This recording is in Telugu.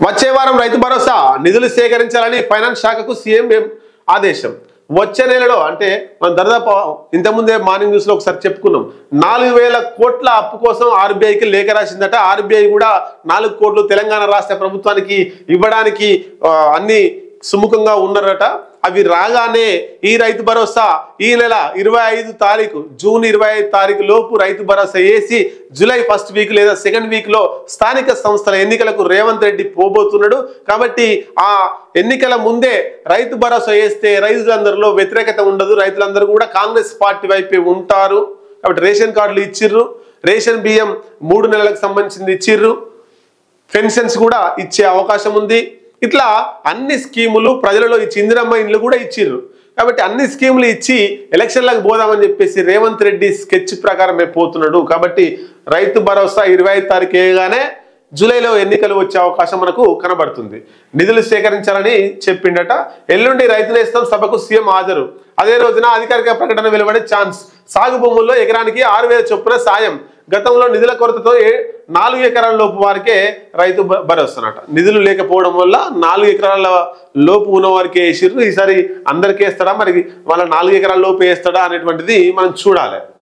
వచ్చే వారం రైతు భరోసా నిధులు సేకరించాలని ఫైనాన్స్ శాఖకు సీఎం ఆదేశం. వచ్చే నెలలో అంటే మనం దాదాపు ఇంతకుముందే మార్నింగ్ న్యూస్ లో ఒకసారి చెప్పుకున్నాం, 4000 కోట్ల అప్పు కోసం ఆర్బీఐకి లేఖ రాసిందట. ఆర్బీఐ కూడా 4 కోట్లు తెలంగాణ రాష్ట్ర ప్రభుత్వానికి ఇవ్వడానికి అన్ని సుముఖంగా ఉన్నారట. అవి రాగానే ఈ రైతు భరోసా ఈ నెల 25 తారీఖు జూన్ 25 తారీఖు లోపు రైతు భరోసా వేసి జూలై 1st వీక్ లేదా 2nd వీక్ లో స్థానిక సంస్థల ఎన్నికలకు రేవంత్ రెడ్డి పోబోతున్నాడు. కాబట్టి ఆ ఎన్నికల ముందే రైతు భరోసా వేస్తే రైతులందరిలో వ్యతిరేకత ఉండదు, రైతులందరూ కూడా కాంగ్రెస్ పార్టీ వైపే ఉంటారు. కాబట్టి రేషన్ కార్డులు ఇచ్చిర్రు, రేషన్ బియ్యం 3 నెలలకు సంబంధించింది ఇచ్చిర్రు, పెన్షన్స్ కూడా ఇచ్చే అవకాశం ఉంది. ఇట్లా అన్ని స్కీములు ప్రజలలో ఇచ్చి ఇందిరమ్మ ఇండ్లు కూడా ఇచ్చిర్రు. కాబట్టి అన్ని స్కీములు ఇచ్చి ఎలక్షన్లకు పోదామని చెప్పేసి రేవంత్ రెడ్డి స్కెచ్ ప్రకారమే పోతున్నాడు. కాబట్టి రైతు భరోసా 25 తారీఖు వేయగానే జూలైలో ఎన్నికలు వచ్చే అవకాశం మనకు కనబడుతుంది. నిధులు సేకరించాలని చెప్పిండట. ఎల్లుండి రైతు నేస్తం సభకు సీఎం హాజరు. అదే రోజున అధికారిక ప్రకటన వెలువడే ఛాన్స్. సాగు భూముల్లో ఎకరానికి 6000 చొప్పున సాయం. గతంలో నిధుల కొరతతో 4 ఎకరాల లోపు వారికే రైతు భరోసా. నిధులు లేకపోవడం వల్ల 4 ఎకరాల లోపు ఉన్న వారికి వేసిర్రు. ఈసారి అందరికీ వేస్తాడా, మరి వాళ్ళ 4 ఎకరాల లోపు వేస్తాడా అనేటువంటిది మనం చూడాలి.